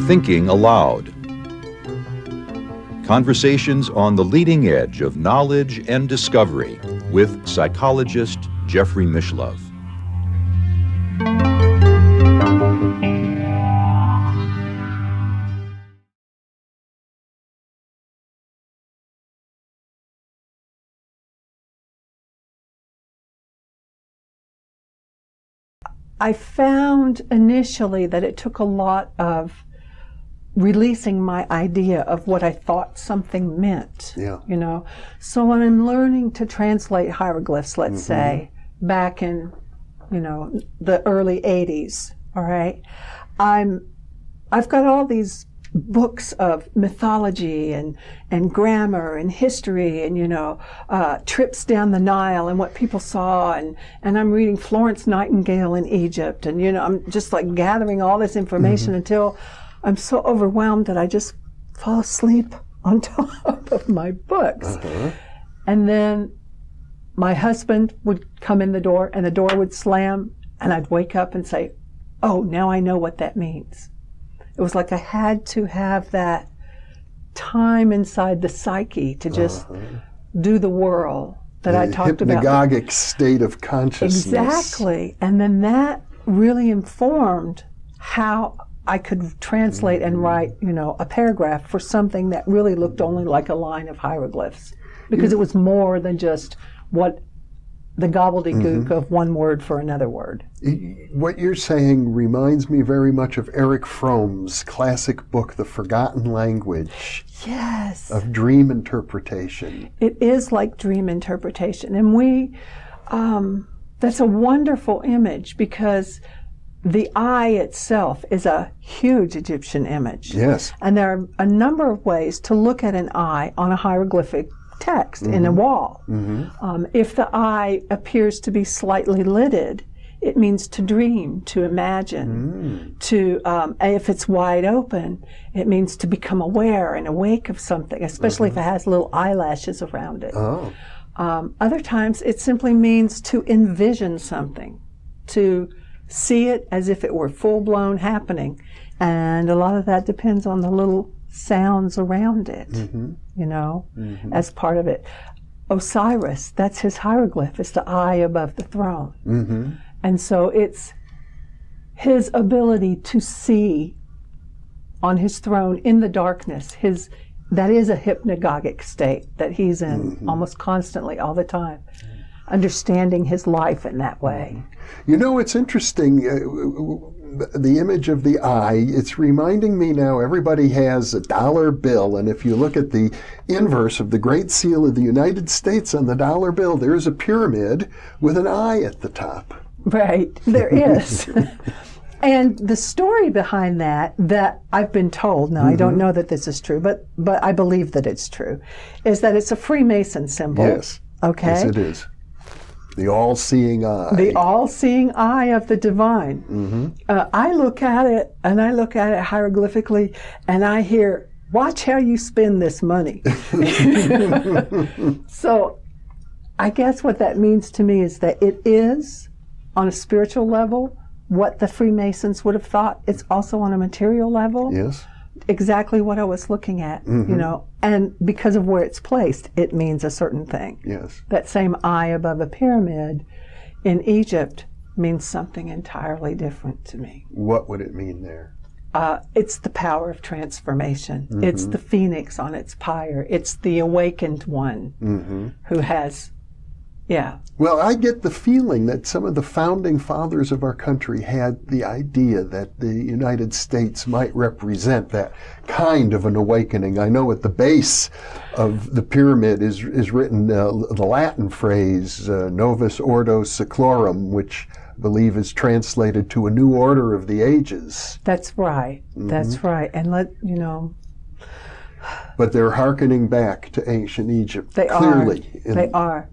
Thinking Aloud. Conversations on the leading edge of knowledge and discovery with psychologist Jeffrey Mishlove. I found initially that it took a lot of releasing my idea of what I thought something meant. Yeah. You know, so when I'm learning to translate hieroglyphs, let's say, back in, the early 80s, all right, I've got all these books of mythology and grammar and history and trips down the Nile and what people saw, and I'm reading Florence Nightingale in Egypt, and I'm just like gathering all this information until I'm so overwhelmed that I just fall asleep on top of my books. And then my husband would come in the door and the door would slam and I'd wake up and say, oh, now I know what that means. It was like I had to have that time inside the psyche to just do the whirl that I talked about. Hypnagogic state of consciousness. Exactly. And then that really informed how I could translate and write, a paragraph for something that really looked only like a line of hieroglyphs. Because it was more than just the gobbledygook of one word for another word. What you're saying reminds me very much of Erich Fromm's classic book, The Forgotten Language. Yes. Of dream interpretation. It is like dream interpretation. And that's a wonderful image because the eye itself is a huge Egyptian image. Yes. And there are a number of ways to look at an eye on a hieroglyphic text in a wall. If the eye appears to be slightly lidded, it means to dream, to imagine. If it's wide open, it means to become aware and awake of something, especially if it has little eyelashes around it. Other times, it simply means to envision something, to see it as if it were full-blown happening. And a lot of that depends on the little sounds around it, as part of it. Osiris, that's his hieroglyph. It's the eye above the throne. And so it's his ability to see on his throne in the darkness. That is a hypnagogic state that he's in almost constantly, all the time, understanding his life in that way. It's interesting, the image of the eye, it's reminding me now everybody has a dollar bill, and if you look at the inverse of the Great Seal of the United States on the dollar bill, there's a pyramid with an eye at the top. Right, there is. And the story behind that I've been told, now I don't know that this is true, but I believe that it's true, is that it's a Freemason symbol. Yes. Okay? Yes, it is. The all-seeing eye. The all-seeing eye of the divine. I look at it, and I look at it hieroglyphically, and I hear, watch how you spend this money. So I guess what that means to me is that it is, on a spiritual level, what the Freemasons would have thought. It's also on a material level. Yes. Exactly what I was looking at, and because of where it's placed, it means a certain thing. Yes. That same eye above a pyramid in Egypt means something entirely different to me. What would it mean there? It's the power of transformation. It's the phoenix on its pyre. It's the awakened one who has, Well, I get the feeling that some of the founding fathers of our country had the idea that the United States might represent that kind of an awakening. I know at the base of the pyramid is written the Latin phrase, Novus Ordo Seclorum, which I believe is translated to a new order of the ages. That's right. That's right. And But they're hearkening back to ancient Egypt. They clearly. are. They are.